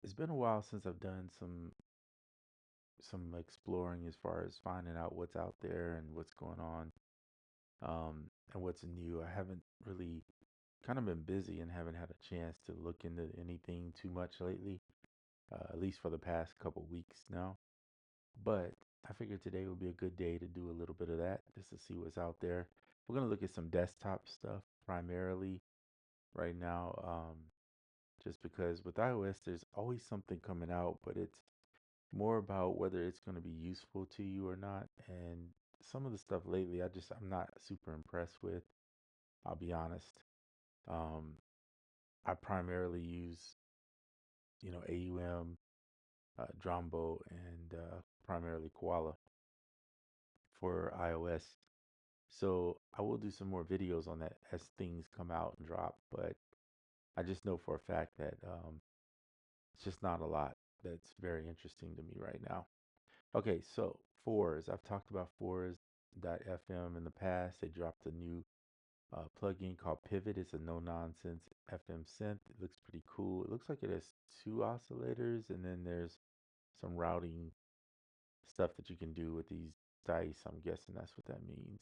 It's been a while since I've done some exploring as far as finding out what's out there and what's going on, and what's new. I haven't really kind of been busy and haven't had a chance to look into anything too much lately, at least for the past couple weeks now. But I figured today would be a good day to do a little bit of that just to see what's out there. We're gonna look at some desktop stuff primarily right now, just because with iOS there's always something coming out, but it's more about whether it's going to be useful to you or not. And some of the stuff lately, I'm not super impressed with. I'll be honest. Um, I primarily use AUM, Drombo, and primarily Koala for iOS. So I will do some more videos on that as things come out and drop. But I just know for a fact that it's just not a lot that's very interesting to me right now. Okay, so Fours. I've talked about Fours.fm in the past. They dropped a new plugin called Pivot. It's a no nonsense FM synth. It looks pretty cool. It looks like it has two oscillators, and then there's some routing stuff that you can do with these dice. I'm guessing that's what that means.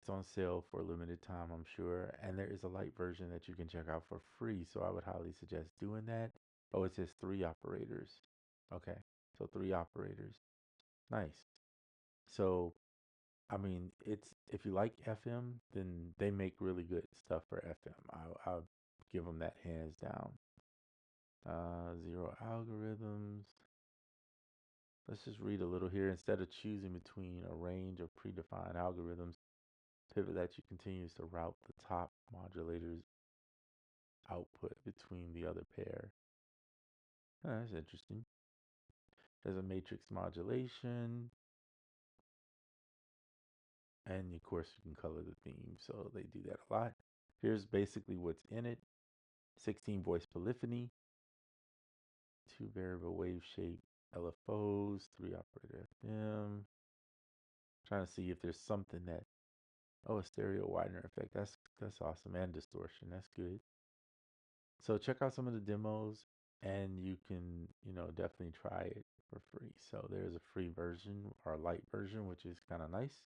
It's on sale for a limited time, I'm sure, and there is a light version that you can check out for free. So I would highly suggest doing that. Oh, it says three operators. Okay, so three operators. Nice. So, I mean, it's if you like FM, then they make really good stuff for FM. I'll give them that hands down. Zero algorithms. Let's just read a little here. Instead of choosing between a range of predefined algorithms, Pivot lets you continues to route the top modulator's output between the other pair. That's interesting. There's a matrix modulation, and of course you can color the theme, so they do that a lot. Here's basically what's in it: 16 voice polyphony, two variable wave shape LFOs, three operator FM. Trying to see if there's something that a stereo widener effect. That's awesome, and distortion. That's good. So check out some of the demos, and you can definitely try it for free. So there's a free version or a light version, which is kind of nice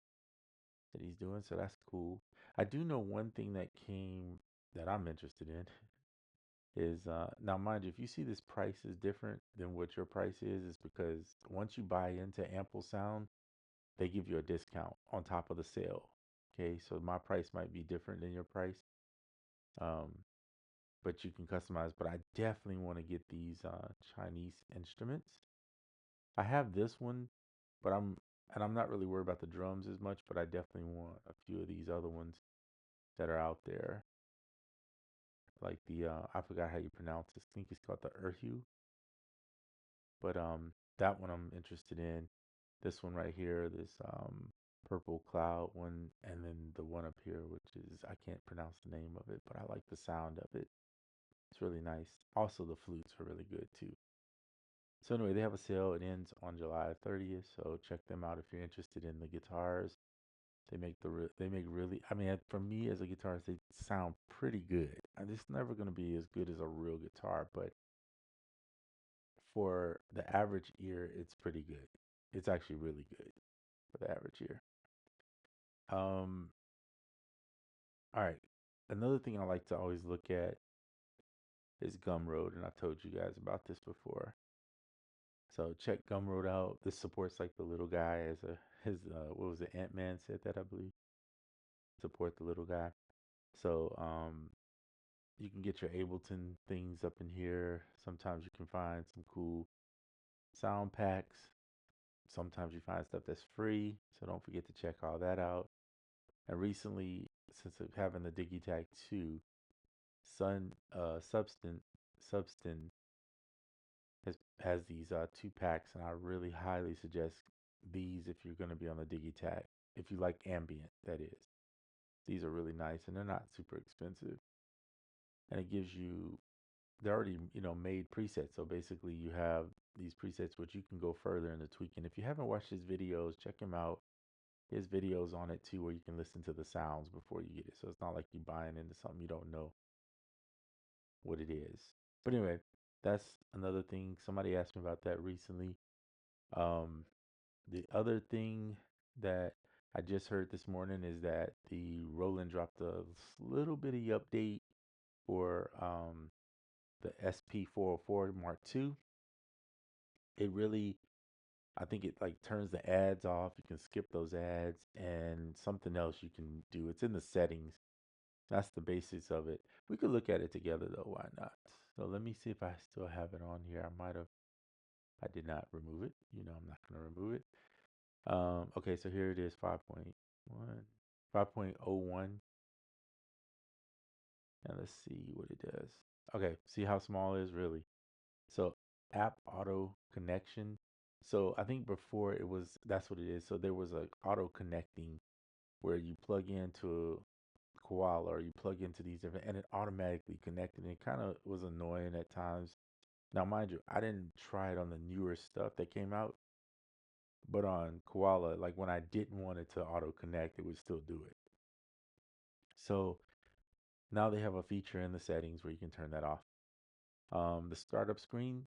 that he's doing. So that's cool. I do know one thing that came that I'm interested in is now mind you, if you see this price is different than what your price is because once you buy into Ample Sound, they give you a discount on top of the sale. Okay, so my price might be different than your price, um, but you can customize. But I definitely want to get these Chinese instruments. I have this one, but I'm not really worried about the drums as much, but I definitely want a few of these other ones that are out there, like the I forgot how you pronounce this. I think it's called the Erhu, but that one I'm interested in. This one right here, this purple cloud one, and then the one up here, which is I can't pronounce the name of it, but I like the sound of it. It's really nice. Also, the flutes are really good too. So anyway, they have a sale. It ends on July 30th, so check them out if you're interested in the guitars. They make really. I mean, for me as a guitarist, they sound pretty good. And it's never going to be as good as a real guitar, but for the average ear, it's pretty good. It's actually really good for the average ear. Um, all right. Another thing I like to always look at is Gumroad, and I told you guys about this before. So check Gumroad out. This supports like the little guy as a his what was it, Ant-Man said that I believe. Support the little guy. So you can get your Ableton things up in here. Sometimes you can find some cool sound packs. Sometimes you find stuff that's free. So don't forget to check all that out. And recently, since I'm having the Digitag 2, Sun Substin has these two packs, and I really highly suggest these if you're going to be on the Digitag. If you like ambient, that is. These are really nice, and they're not super expensive. And it gives you they're already made presets. So basically, you have these presets which you can go further into tweaking. If you haven't watched his videos, check him out. His videos on it too, where you can listen to the sounds before you get it. So it's not like you're buying into something you don't know what it is. But anyway, that's another thing. Somebody asked me about that recently. Um, the other thing that I just heard this morning is that the Roland dropped a little bitty update for the SP404 Mark II. It really, I think it like turns the ads off. You can skip those ads and something else you can do. It's in the settings. That's the basics of it. We could look at it together though. Why not? So let me see if I still have it on here. I might have, I did not remove it. You know, I'm not going to remove it. Okay, so here it is 5.1, 5.01. And let's see what it does. Okay, see how small it is really. So app auto connection. So I think before it was, that's what it is. So there was a auto connecting where you plug into Koala or you plug into these different, and it automatically connected. And it kind of was annoying at times. Now, mind you, I didn't try it on the newer stuff that came out, but on Koala, like when I didn't want it to auto connect, it would still do it. So now they have a feature in the settings where you can turn that off. The startup screen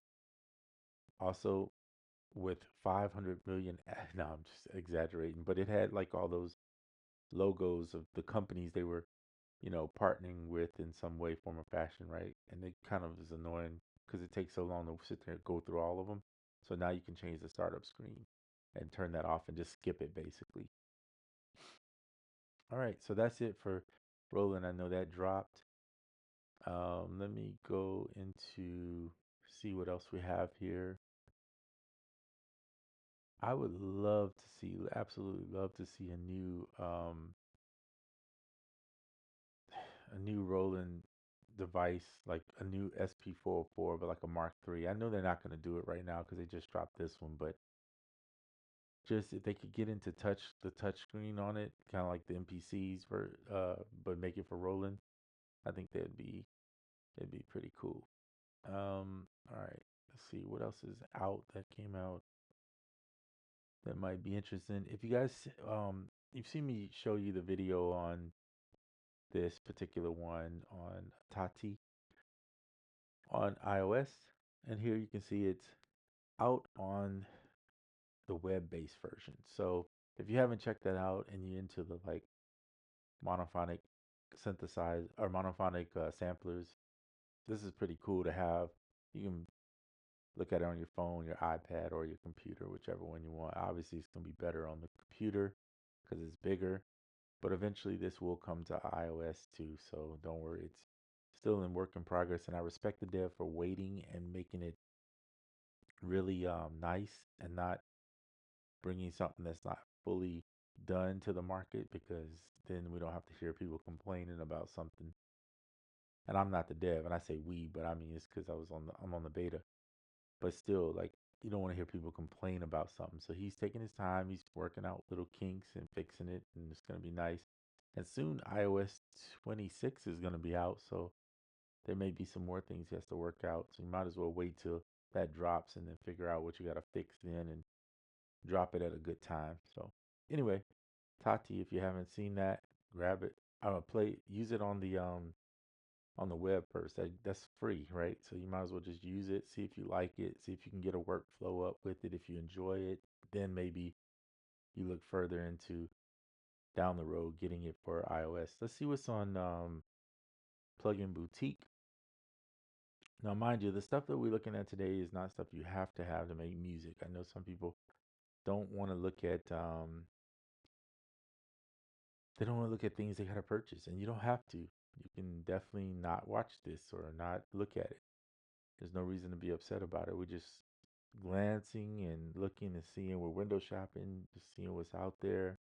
also with 500 million. No, I'm just exaggerating, but it had like all those logos of the companies they were, partnering with in some way, form, or fashion, right? And it kind of is annoying because it takes so long to sit there and go through all of them. So now you can change the startup screen and turn that off and just skip it basically. All right, so that's it for Roland. I know that dropped. Let me go into see what else we have here. I would love to see, absolutely love to see a new Roland device, like a new SP404, but like a Mark III. I know they're not going to do it right now because they just dropped this one, but just if they could get into the touch screen on it, kind of like the MPCs but make it for Roland, I think it'd be pretty cool. All right, let's see what else is out that came out that might be interesting. If you guys, you've seen me show you the video on this particular one on Tati on iOS, and here you can see it's out on the web-based version. So if you haven't checked that out and you're into the like monophonic synthesize or monophonic samplers, this is pretty cool to have. You can look at it on your phone, your iPad, or your computer, whichever one you want. Obviously, it's going to be better on the computer because it's bigger, but eventually this will come to iOS too. So don't worry, it's still in work in progress. And I respect the dev for waiting and making it really nice and not bringing something that's not fully done to the market because then we don't have to hear people complaining about something. And I'm not the dev, and I say we, but I mean it's because I'm on the beta. But still, like you don't want to hear people complain about something. So he's taking his time. He's working out little kinks and fixing it, and it's gonna be nice. And soon iOS 26 is gonna be out, so there may be some more things he has to work out. So you might as well wait till that drops and then figure out what you gotta fix then and drop it at a good time. So anyway, Tati, if you haven't seen that, grab it. I'm gonna use it on the web first. That's free, right? So you might as well just use it, see if you like it, see if you can get a workflow up with it. If you enjoy it, then maybe you look further into down the road getting it for iOS. Let's see what's on Plugin Boutique. Now, mind you, the stuff that we're looking at today is not stuff you have to make music. I know some people don't want to look at they don't want to look at things they gotta purchase, and you don't have to. You can definitely not watch this or not look at it. There's no reason to be upset about it. We're just glancing and looking and seeing. We're window shopping, just seeing what's out there.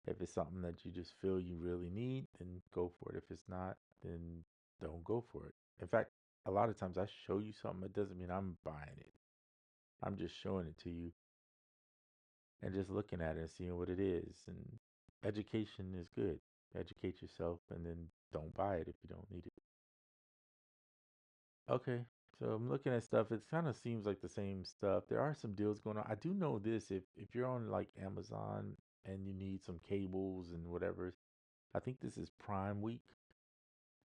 If it's something that you just feel you really need, then go for it. If it's not, then don't go for it. In fact, a lot of times I show you something, it doesn't mean I'm buying it. I'm just showing it to you and just looking at it and seeing what it is. And education is good. Educate yourself and then don't buy it if you don't need it. Okay, so I'm looking at stuff. It kind of seems like the same stuff. There are some deals going on. I do know this if you're on like Amazon and you need some cables and whatever, I think this is Prime Week.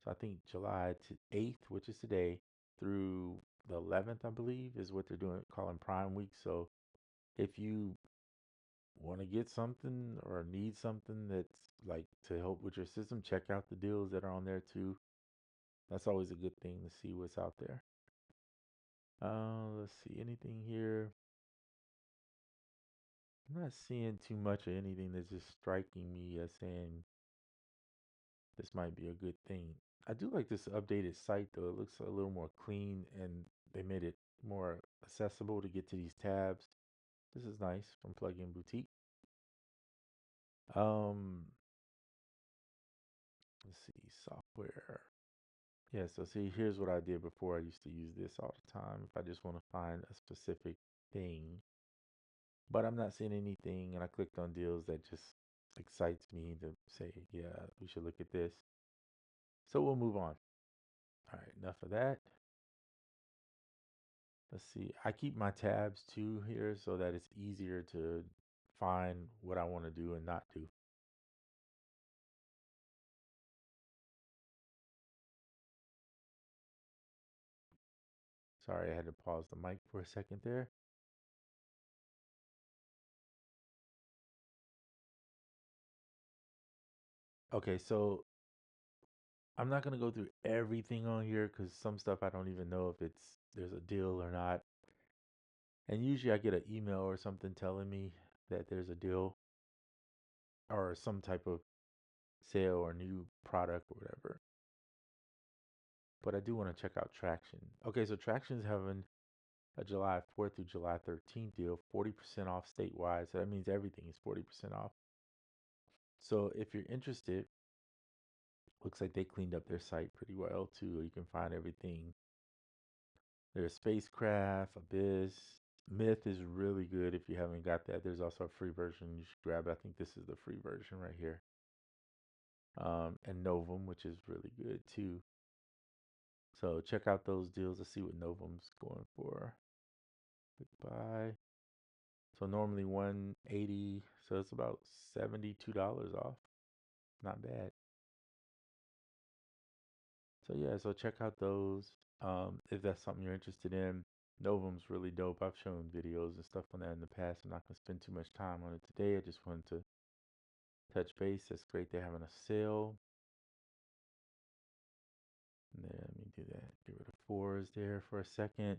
So I think July 8th, which is today, through the 11th, I believe, is what they're doing, calling Prime Week. So if you want to get something or need something that's like to help with your system, check out the deals that are on there too. That's always a good thing to see what's out there. Let's see anything here. I'm not seeing too much of anything that's just striking me as saying this might be a good thing. I do like this updated site though. It looks a little more clean and they made it more accessible to get to these tabs. This is nice from Plugin Boutique. Um, let's see, software. Yeah, so see, here's what I did before. I used to use this all the time if I just want to find a specific thing. But I'm not seeing anything, and I clicked on deals that just excites me to say, yeah, we should look at this. So we'll move on. All right, enough of that. Let's see. I keep my tabs too here so that it's easier to find what I want to do and not do. Sorry, I had to pause the mic for a second there. Okay, so I'm not gonna go through everything on here because some stuff I don't even know if there's a deal or not. And usually I get an email or something telling me that there's a deal or some type of sale or new product or whatever. But I do want to check out Traction. Okay, so Traction's having a July 4th through July 13th deal, 40% off statewide. So that means everything is 40% off. So if you're interested, looks like they cleaned up their site pretty well too. You can find everything. There's Spacecraft, Abyss. Myth is really good if you haven't got that. There's also a free version you should grab it. I think this is the free version right here. And Novum, which is really good too. So check out those deals to see what Novum's going for. Click buy. So normally 180, so it's about $72 off. Not bad. So yeah, so check out those if that's something you're interested in. Novum's really dope. I've shown videos and stuff on that in the past. I'm not gonna spend too much time on it today. I just wanted to touch base. That's great. They're having a sale. Let me do that. Get rid of fours there for a second.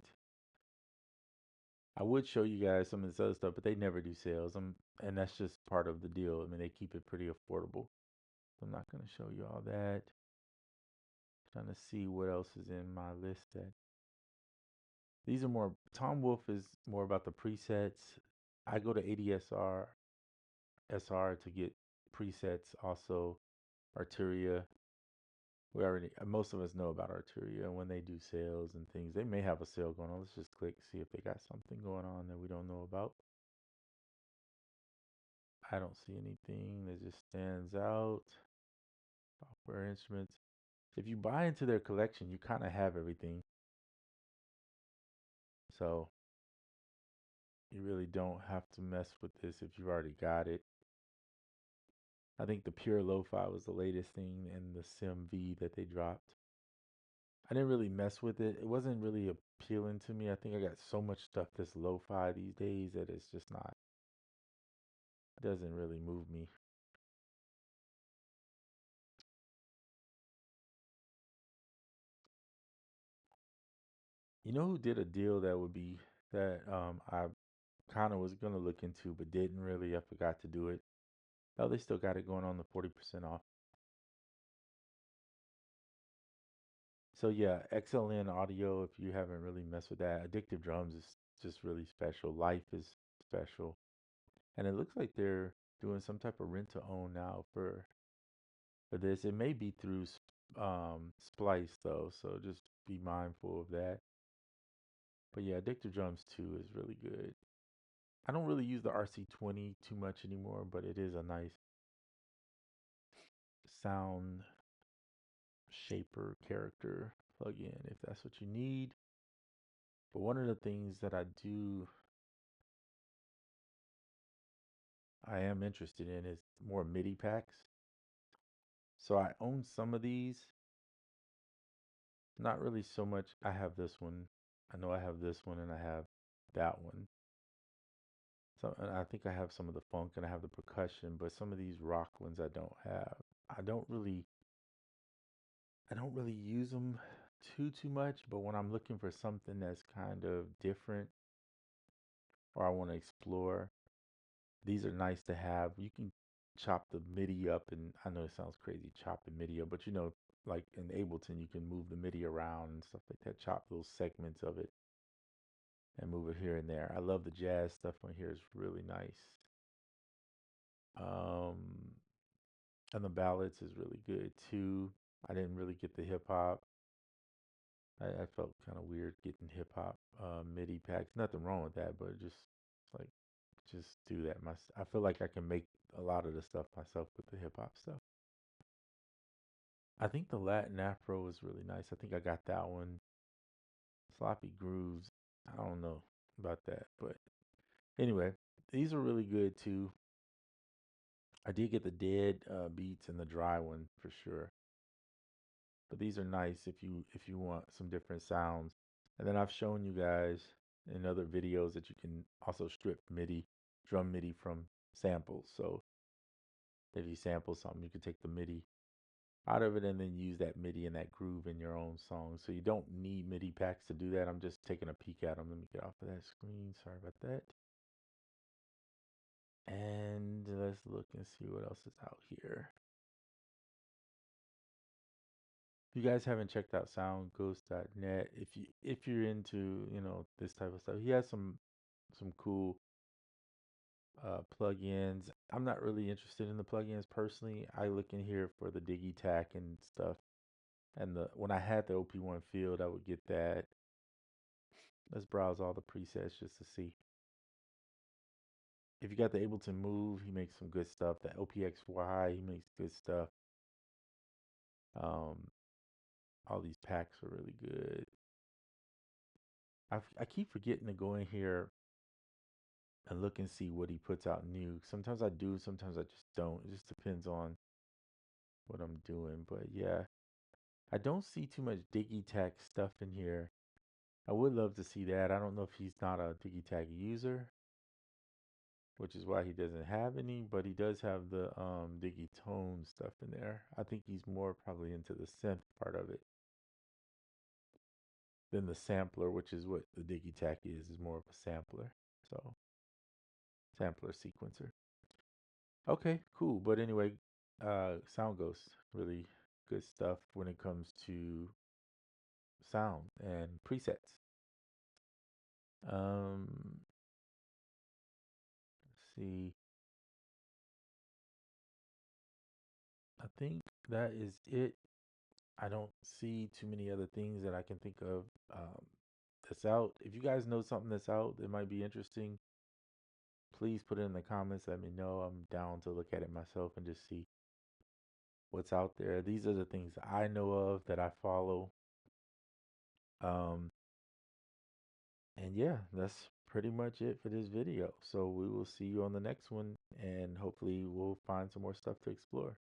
I would show you guys some of this other stuff, but they never do sales. And that's just part of the deal. I mean, they keep it pretty affordable. I'm not going to show you all that. Trying to see what else is in my list that these are more Tom Wolf is more about the presets. I go to ADSR SR to get presets, also Arturia. We already most of us know about Arturia and when they do sales and things. They may have a sale going on. Let's just click see if they got something going on that we don't know about. I don't see anything that just stands out. Software instruments. If you buy into their collection, you kind of have everything. So you really don't have to mess with this if you've already got it. I think the Pure Lo-Fi was the latest thing and the Sim V that they dropped. I didn't really mess with it. It wasn't really appealing to me. I think I got so much stuff that's lo-fi these days that it's just not, it doesn't really move me. You know who did a deal that would be that I kind of was gonna look into but didn't really. I forgot to do it. Oh, they still got it going on the 40% off. So yeah, XLN audio. If you haven't really messed with that, Addictive Drums is just really special. Life is special, and it looks like they're doing some type of rent to own now for this. It may be through Splice though, so just be mindful of that. But yeah, Addictive Drums 2 is really good. I don't really use the RC20 too much anymore, but it is a nice sound shaper character plugin if that's what you need. But one of the things that I am interested in is more MIDI packs. So I own some of these. Not really so much. I have this one. I know I have this one and I have that one. So, and I think I have some of the funk and I have the percussion, but some of these rock ones I don't have. I don't really, I don't really use them too much, but when I'm looking for something that's kind of different or I want to explore, these are nice to have. You can chop the MIDI up, and I know it sounds crazy, chop the MIDI up, but like in Ableton, you can move the MIDI around and stuff like that, chop those segments of it and move it here and there. I love the jazz stuff on here, it's really nice. Um, and the ballads is really good too. I didn't really get the hip hop. I felt kind of weird getting hip hop MIDI packs. Nothing wrong with that, but like just do that. I feel like I can make a lot of the stuff myself with the hip hop stuff. I think the Latin Afro was really nice. I think I got that one. Sloppy Grooves. I don't know about that, but anyway, these are really good too. I did get the dead beats and the dry one for sure. But these are nice if you want some different sounds. And then I've shown you guys in other videos that you can also strip MIDI, drum MIDI from samples. So if you sample something, you can take the MIDI out of it and then use that MIDI and that groove in your own song. So you don't need MIDI packs to do that. I'm just taking a peek at them. Let me get off of that screen. Sorry about that. And let's look and see what else is out here. If you guys haven't checked out soundghost.net, if you're into, this type of stuff, he has some cool plugins. I'm not really interested in the plugins personally. I look in here for the Digitakt and stuff. And the when I had the OP1 field, I would get that. Let's browse all the presets just to see. If you got the Ableton Move, he makes some good stuff. The OPXY, he makes good stuff. Um, all these packs are really good. I keep forgetting to go in here and look and see what he puts out new. Sometimes I do, sometimes I just don't. It just depends on what I'm doing. But yeah, I don't see too much Digitakt stuff in here. I would love to see that. I don't know if he's not a Digitakt user, which is why he doesn't have any, but he does have the Digitone stuff in there. I think he's more probably into the synth part of it than the sampler, which is what the Digitakt is more of a sampler. So, sampler sequencer. Okay, cool. But anyway, Sound Ghost, really good stuff when it comes to sound and presets. Let's see. I think that is it. I don't see too many other things that I can think of that's out. If you guys know something that's out that might be interesting, please put it in the comments. Let me know. I'm down to look at it myself and just see what's out there. These are the things I know of that I follow. Um, and yeah, that's pretty much it for this video. So we will see you on the next one, and hopefully we'll find some more stuff to explore.